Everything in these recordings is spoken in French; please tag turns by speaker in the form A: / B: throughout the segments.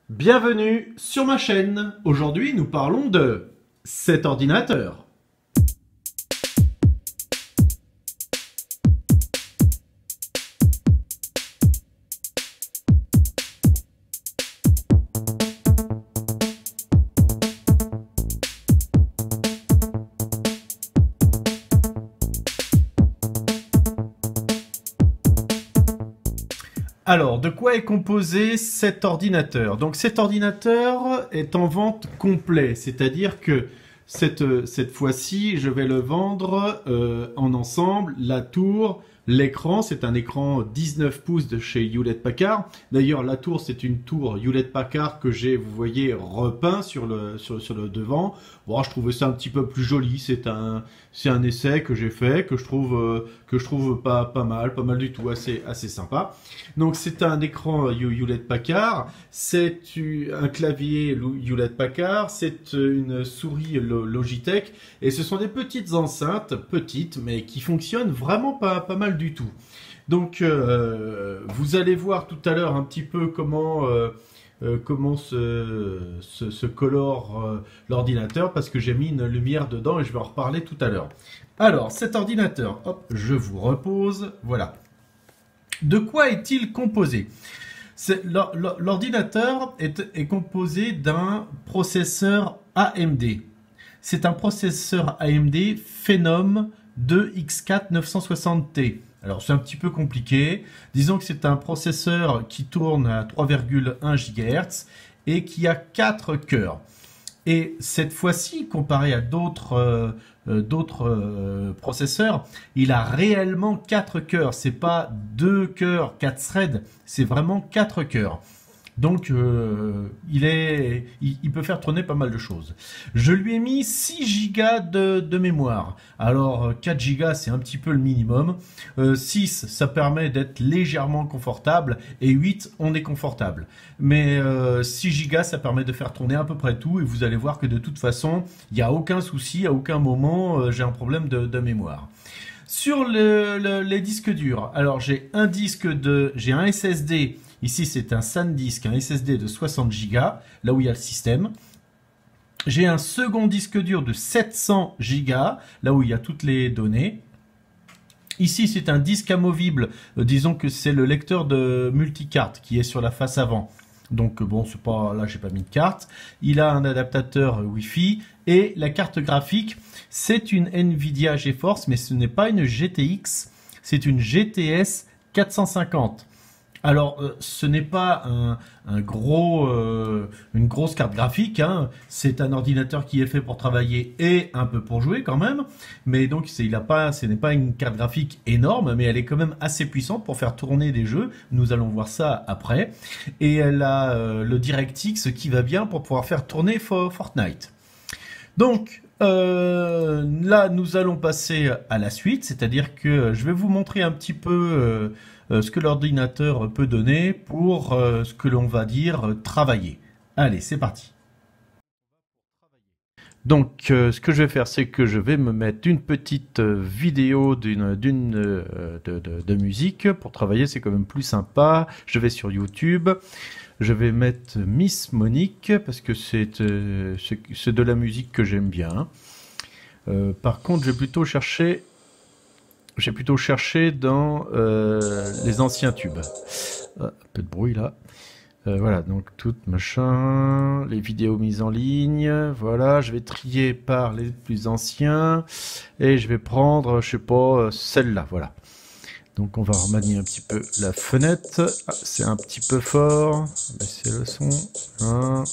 A: Bienvenue sur ma chaîne. Aujourd'hui, nous parlons de cet ordinateur. Alors, de quoi est composé cet ordinateur? Donc, cet ordinateur est en vente complet, c'est-à-dire que cette fois-ci, je vais le vendre en ensemble, la tour, l'écran, c'est un écran 19 pouces de chez Hewlett-Packard. D'ailleurs, la tour, c'est une tour Hewlett-Packard que j'ai, vous voyez, repeint sur le devant. Bon, je trouvais ça un petit peu plus joli, c'est un essai que j'ai fait, que je trouve pas mal du tout, assez sympa. Donc, c'est un écran Hewlett-Packard, c'est un clavier Hewlett-Packard, c'est une souris Logitech, et ce sont des petites enceintes, petites, mais qui fonctionnent vraiment pas mal du tout. Donc, vous allez voir tout à l'heure un petit peu comment se colore l'ordinateur, parce que j'ai mis une lumière dedans et je vais en reparler tout à l'heure. Alors, cet ordinateur, hop, je vous repose, voilà. De quoi est-il composé? L'ordinateur est composé d'un processeur AMD. C'est un processeur AMD Phenom 2X4 960T. Alors c'est un petit peu compliqué. Disons que c'est un processeur qui tourne à 3,1 GHz et qui a 4 cœurs. Et cette fois-ci, comparé à d'autres processeurs, il a réellement 4 cœurs. C'est pas 2 cœurs, 4 threads, c'est vraiment 4 cœurs. Donc, il peut faire tourner pas mal de choses. Je lui ai mis 6 Go de mémoire. Alors, 4 Go, c'est un petit peu le minimum. 6, ça permet d'être légèrement confortable. Et 8, on est confortable. Mais 6 Go, ça permet de faire tourner à peu près tout. Et vous allez voir que de toute façon, il n'y a aucun souci. À aucun moment, j'ai un problème de mémoire. Sur les disques durs, alors j'ai un SSD. Ici, c'est un SanDisk, un SSD de 60 Go, là où il y a le système. J'ai un second disque dur de 700 Go, là où il y a toutes les données. Ici, c'est un disque amovible. Disons que c'est le lecteur de multicarte qui est sur la face avant. Donc bon, c'est pas là, j'ai pas mis de carte. Il a un adaptateur Wi-Fi et la carte graphique, c'est une Nvidia GeForce, mais ce n'est pas une GTX, c'est une GTS 450. Alors, ce n'est pas une grosse carte graphique, hein. C'est un ordinateur qui est fait pour travailler et un peu pour jouer quand même. Mais donc, ce n'est pas une carte graphique énorme, mais elle est quand même assez puissante pour faire tourner des jeux. Nous allons voir ça après. Et elle a le DirectX qui va bien pour pouvoir faire tourner Fortnite. Donc, là, nous allons passer à la suite, c'est-à-dire que je vais vous montrer un petit peu ce que l'ordinateur peut donner pour ce que l'on va dire travailler. Allez, c'est parti. Donc, ce que je vais faire, c'est que je vais me mettre une petite vidéo de musique pour travailler, c'est quand même plus sympa. Je vais sur YouTube. Je vais mettre Miss Monique parce que c'est de la musique que j'aime bien. Par contre, j'ai plutôt cherché dans les anciens tubes. Un peu de bruit là. Voilà, donc tout machin, les vidéos mises en ligne. Voilà, je vais trier par les plus anciens et je vais prendre, je sais pas, celle-là. Voilà. Donc on va remanier un petit peu la fenêtre. Ah, c'est un petit peu fort. Baisser le son. Hein.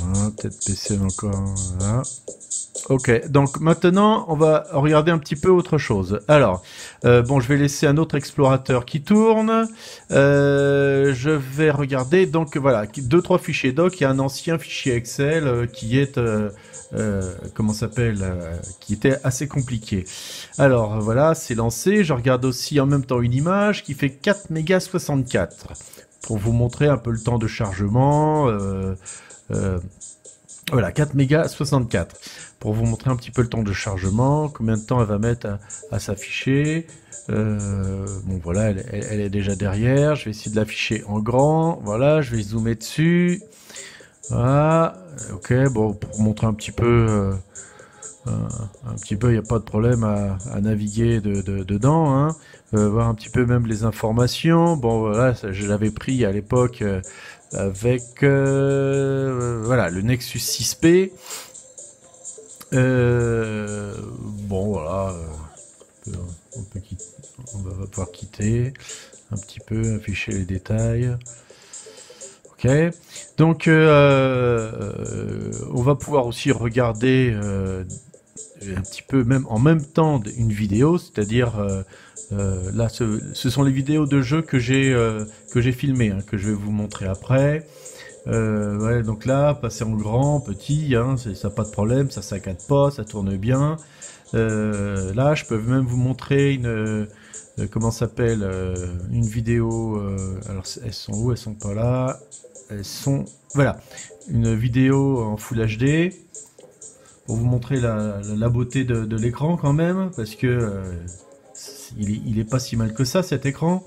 A: Voilà, peut-être baisser encore. Voilà. Ok, donc maintenant on va regarder un petit peu autre chose. Alors, bon, je vais laisser un autre explorateur qui tourne. Je vais regarder, donc voilà, 2-3 fichiers doc. Il y a un ancien fichier Excel qui est... comment s'appelle, qui était assez compliqué. Alors voilà, c'est lancé. Je regarde aussi en même temps une image qui fait 4 mégas 64 pour vous montrer un peu le temps de chargement. Voilà, 4 mégas 64 pour vous montrer un petit peu le temps de chargement, combien de temps elle va mettre à s'afficher. Bon voilà, elle est déjà derrière. Je vais essayer de l'afficher en grand. Voilà, je vais zoomer dessus. Voilà, ok, bon, pour montrer un petit peu, il n'y a pas de problème à naviguer dedans, hein. Voir un petit peu même les informations. Bon, voilà, ça, je l'avais pris à l'époque avec, voilà, le Nexus 6P. Bon, voilà, on va pouvoir quitter un petit peu, afficher les détails. Ok, donc on va pouvoir aussi regarder un petit peu même en même temps une vidéo, c'est-à-dire là ce sont les vidéos de jeux que j'ai filmées, hein, que je vais vous montrer après. Ouais, donc là, passer en grand, petit, hein, ça pas de problème, ça saccade pas, ça tourne bien. Là, je peux même vous montrer une comment s'appelle une vidéo. Alors elles sont où? Elles sont pas là. Elles sont voilà, une vidéo en Full HD pour vous montrer la beauté de l'écran quand même, parce que il est pas si mal que ça cet écran.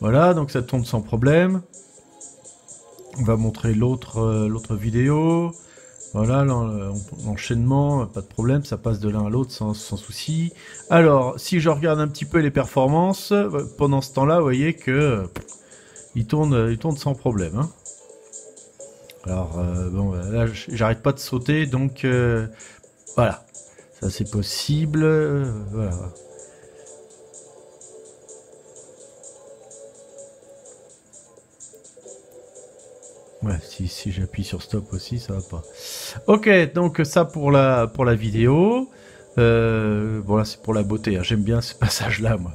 A: Voilà, donc ça tourne sans problème. On va montrer l'autre vidéo. Voilà, l'enchaînement, pas de problème, ça passe de l'un à l'autre sans souci. Alors, si je regarde un petit peu les performances, pendant ce temps-là, vous voyez que il tourne sans problème, hein. Alors, bon, là, j'arrête pas de sauter, donc voilà, ça c'est possible, voilà. Ouais, si j'appuie sur stop aussi, ça va pas. Ok, donc ça pour la vidéo. Bon là c'est pour la beauté, hein. J'aime bien ce passage-là, moi.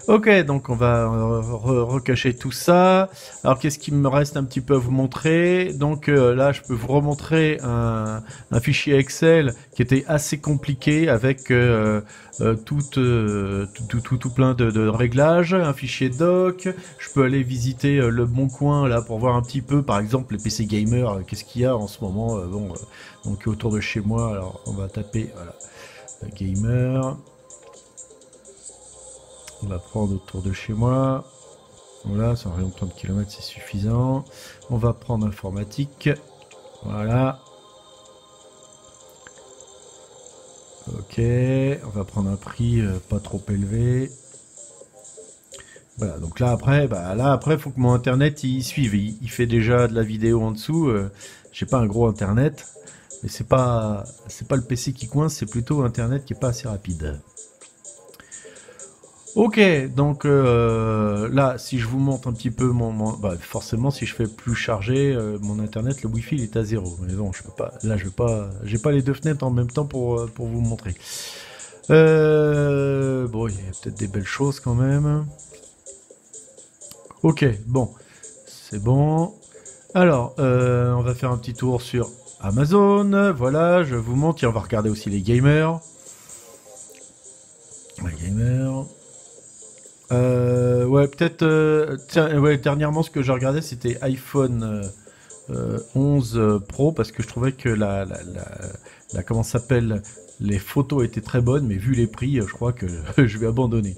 A: Ok, donc on va recacher tout ça. Alors qu'est-ce qu'il me reste un petit peu à vous montrer? Donc là, je peux vous remontrer un fichier Excel qui était assez compliqué avec tout plein de réglages, un fichier doc. Je peux aller visiter le Bon Coin là pour voir un petit peu, par exemple, les PC gamers, qu'est-ce qu'il y a en ce moment. Bon, donc autour de chez moi. Alors on va taper voilà, gamer. On va prendre autour de chez moi. Voilà, 100 rayons de 30 km, c'est suffisant. On va prendre informatique. Voilà. Ok, on va prendre un prix pas trop élevé. Voilà, donc là après, faut que mon internet il suive. Il fait déjà de la vidéo en dessous. J'ai pas un gros internet, mais c'est pas le PC qui coince, c'est plutôt internet qui est pas assez rapide. Ok, donc là, si je vous montre un petit peu forcément, si je fais plus charger mon internet, le wifi il est à 0. Mais bon, je peux pas. Là, j'ai pas les deux fenêtres en même temps pour vous montrer. Bon, il y a peut-être des belles choses quand même. Ok, bon, c'est bon. Alors, on va faire un petit tour sur Amazon. Voilà, je vous montre. Et on va regarder aussi les gamers. Les gamers. Ouais, peut-être. Tiens, ouais, dernièrement, ce que j'ai regardé, c'était iPhone 11 Pro parce que je trouvais que comment ça s'appelle, les photos étaient très bonnes, mais vu les prix, je crois que je vais abandonner.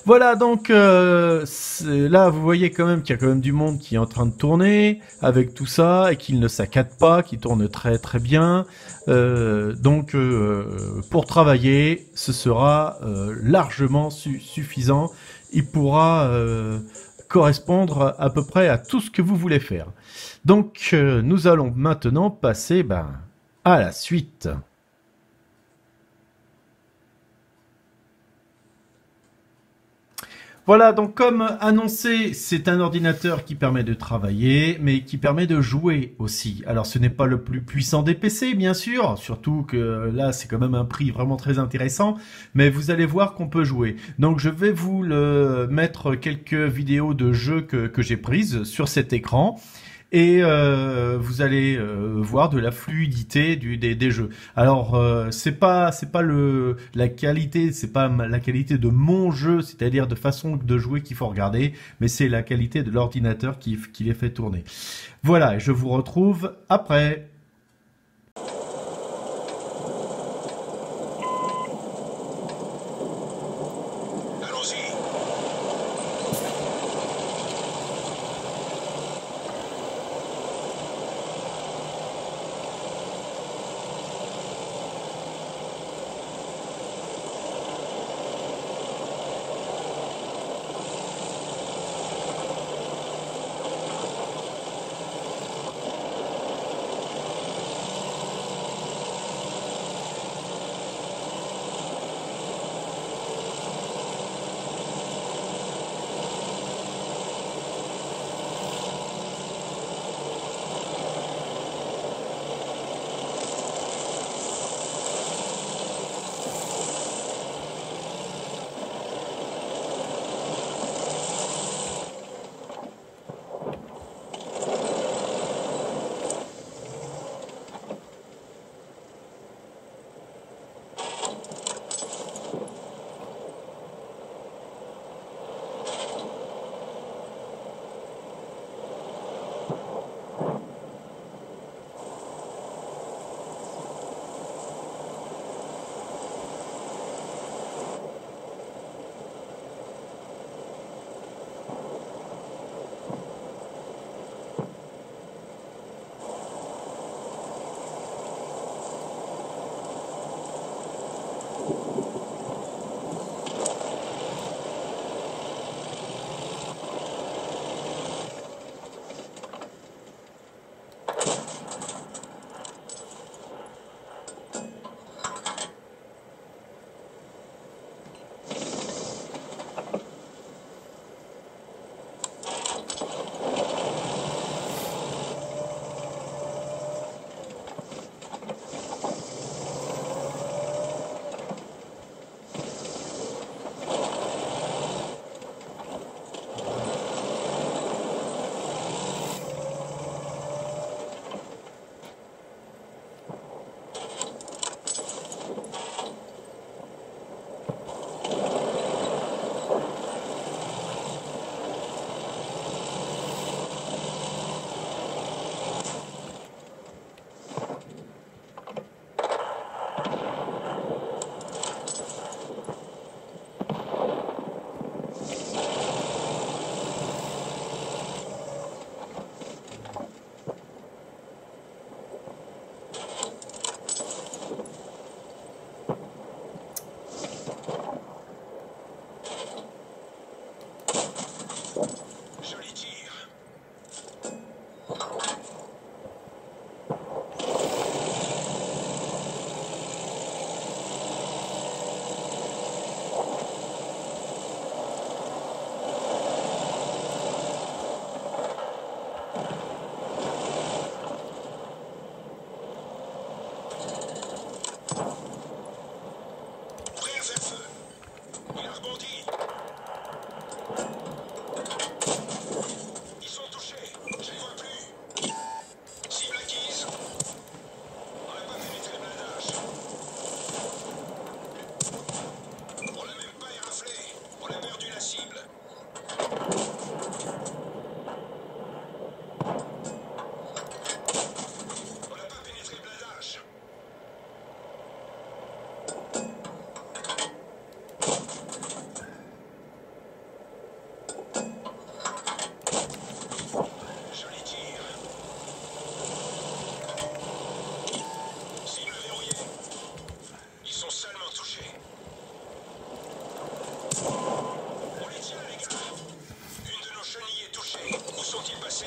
A: Voilà, donc là, vous voyez quand même qu'il y a quand même du monde qui est en train de tourner avec tout ça et qu'il ne saccade pas, qui tourne très très bien. Donc, pour travailler, ce sera largement suffisant. Il pourra correspondre à peu près à tout ce que vous voulez faire. Donc, nous allons maintenant passer à la suite. Voilà, donc comme annoncé, c'est un ordinateur qui permet de travailler, mais qui permet de jouer aussi. Alors ce n'est pas le plus puissant des PC, bien sûr, surtout que là c'est quand même un prix vraiment très intéressant, mais vous allez voir qu'on peut jouer. Donc je vais vous mettre quelques vidéos de jeux que j'ai prises sur cet écran. Et vous allez voir de la fluidité des jeux. Alors c'est pas la qualité, c'est pas la qualité de mon jeu, c'est-à-dire de façon de jouer qu'il faut regarder, mais c'est la qualité de l'ordinateur qui les fait tourner. Voilà, je vous retrouve après.
B: Joli tir. Prêt à faire feu. Il a rebondi. Ils sont touchés. Je les vois plus. Cible acquise. On n'a pas pénétré le blindage. On l'a même pas éraflé. On a perdu la cible. On n'a pas pénétré le blindage. Joli tir. Cible verrouillée. Ils sont seulement touchés. On les tient, les gars. Une de nos chenilles est touchée. Où sont-ils passés?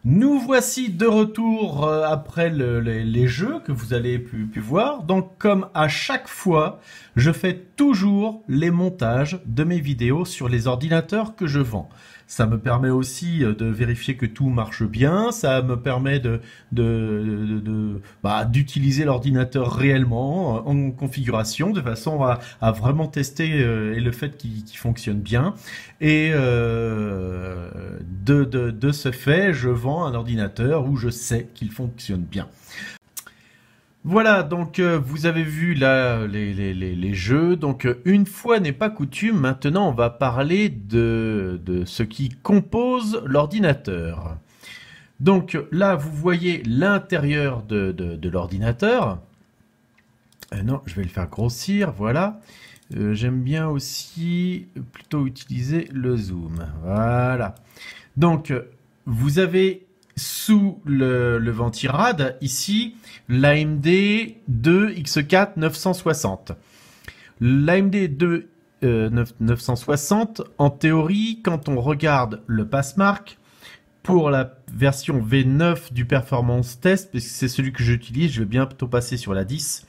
A: Nous voici de retour après les jeux que vous avez pu voir. Donc comme à chaque fois, je fais toujours les montages de mes vidéos sur les ordinateurs que je vends. Ça me permet aussi de vérifier que tout marche bien. Ça me permet d'utiliser l'ordinateur réellement en configuration de façon à vraiment tester et le fait qu'il fonctionne bien. Et de ce fait, je vends un ordinateur où je sais qu'il fonctionne bien. Voilà, donc vous avez vu là les jeux. Donc une fois n'est pas coutume, maintenant on va parler de ce qui compose l'ordinateur. Donc là, vous voyez l'intérieur de l'ordinateur. Non, je vais le faire grossir, voilà. J'aime bien aussi plutôt utiliser le zoom. Voilà. Donc, vous avez sous le ventirad, ici, l'AMD 2X4 960. L'AMD 2 960, en théorie, quand on regarde le Passmark, pour la version V9 du Performance Test, parce que c'est celui que j'utilise, je vais bientôt passer sur la 10,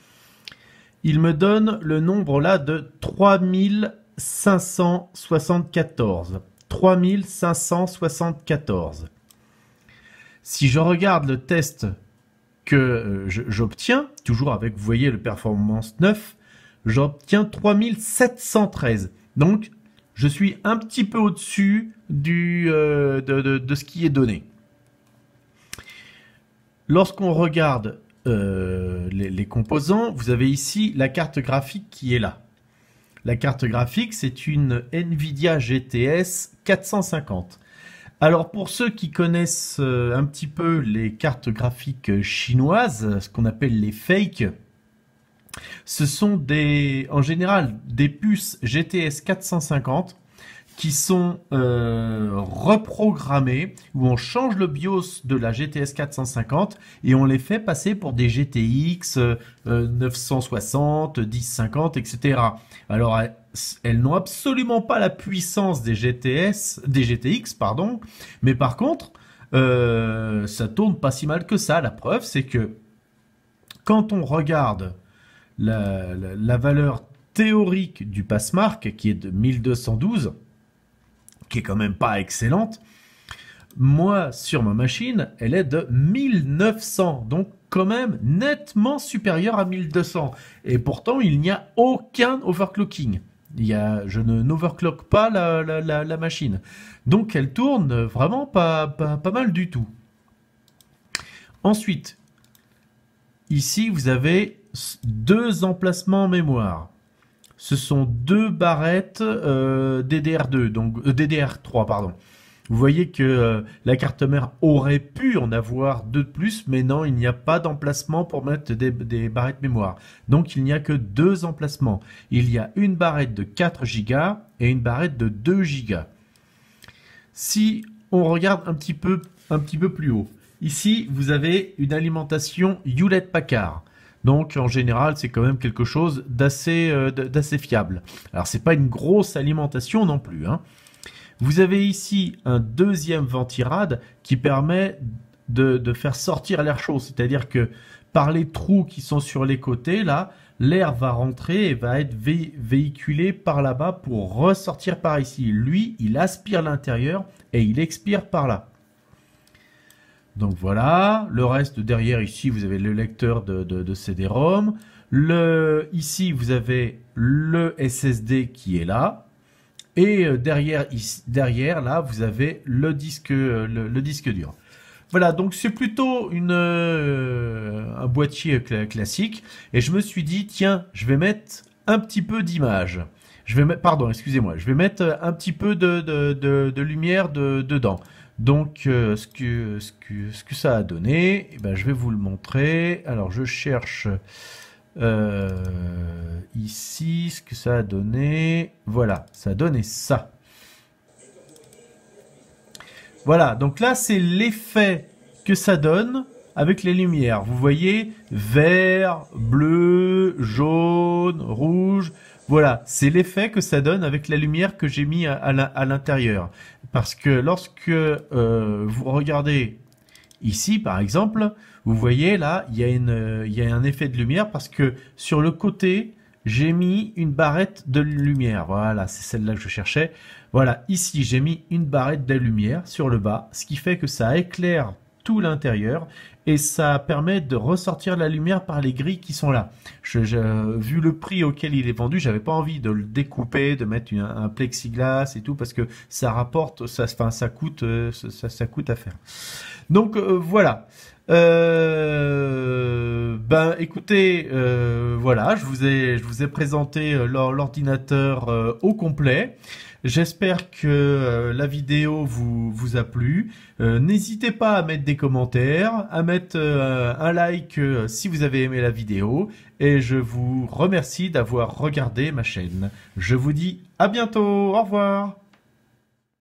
A: il me donne le nombre là de 3574. 3574. Si je regarde le test que j'obtiens, toujours avec, vous voyez, le Performance 9, j'obtiens 3713. Donc, je suis un petit peu au-dessus de ce qui est donné. Lorsqu'on regarde les composants, vous avez ici la carte graphique qui est là. La carte graphique, c'est une Nvidia GTS 450. Alors pour ceux qui connaissent un petit peu les cartes graphiques chinoises, ce qu'on appelle les fakes, ce sont en général des puces GTS 450 qui sont reprogrammées, où on change le BIOS de la GTS 450 et on les fait passer pour des GTX 960, 1050, etc. Alors elles n'ont absolument pas la puissance des GTX, pardon, mais par contre, ça tourne pas si mal que ça. La preuve, c'est que quand on regarde la valeur théorique du Passmark, qui est de 1212, qui est quand même pas excellente, moi, sur ma machine, elle est de 1900, donc quand même nettement supérieure à 1200. Et pourtant, il n'y a aucun overclocking. Je n'overclock pas la machine. Donc, elle tourne vraiment pas mal du tout. Ensuite, ici, vous avez deux emplacements mémoire. Ce sont deux barrettes DDR2, donc DDR3, pardon. Vous voyez que la carte mère aurait pu en avoir deux de plus, mais non, il n'y a pas d'emplacement pour mettre des barrettes mémoire. Donc il n'y a que deux emplacements. Il y a une barrette de 4 Go et une barrette de 2 Go. Si on regarde un petit peu plus haut, ici vous avez une alimentation Hewlett-Packard. Donc en général, c'est quand même quelque chose d'assez fiable. Alors c'est pas une grosse alimentation non plus, hein. Vous avez ici un deuxième ventirad qui permet de faire sortir l'air chaud. C'est-à-dire que par les trous qui sont sur les côtés, là, l'air va rentrer et va être véhiculé par là-bas pour ressortir par ici. Lui, il aspire l'intérieur et il expire par là. Donc voilà, le reste derrière ici, vous avez le lecteur de CD-ROM. Ici, vous avez le SSD qui est là. Et derrière, là, vous avez le disque dur. Voilà, donc c'est plutôt un boîtier classique. Et je me suis dit, tiens, je vais mettre un petit peu d'image. Pardon, excusez-moi. Je vais mettre un petit peu de lumière dedans. Donc, ce que ça a donné, eh ben, je vais vous le montrer. Alors, je cherche ici ce que ça a donné. Voilà, ça a donné ça. Voilà, donc là, c'est l'effet que ça donne avec les lumières. Vous voyez, vert, bleu, jaune, rouge. Voilà, c'est l'effet que ça donne avec la lumière que j'ai mis à l'intérieur. Parce que lorsque vous regardez Ici, par exemple, vous voyez là, il y a un effet de lumière parce que sur le côté, j'ai mis une barrette de lumière. Voilà, c'est celle-là que je cherchais. Voilà, ici, j'ai mis une barrette de lumière sur le bas, ce qui fait que ça éclaire tout l'intérieur et ça permet de ressortir la lumière par les grilles qui sont là. Vu le prix auquel il est vendu, j'avais pas envie de le découper, de mettre un plexiglas et tout parce que ça rapporte, enfin, ça coûte à faire. Donc voilà. Ben écoutez, voilà, je vous ai présenté l'ordinateur au complet. J'espère que la vidéo vous a plu. N'hésitez pas à mettre des commentaires, à mettre un like si vous avez aimé la vidéo. Et je vous remercie d'avoir regardé ma chaîne. Je vous dis à bientôt, au revoir.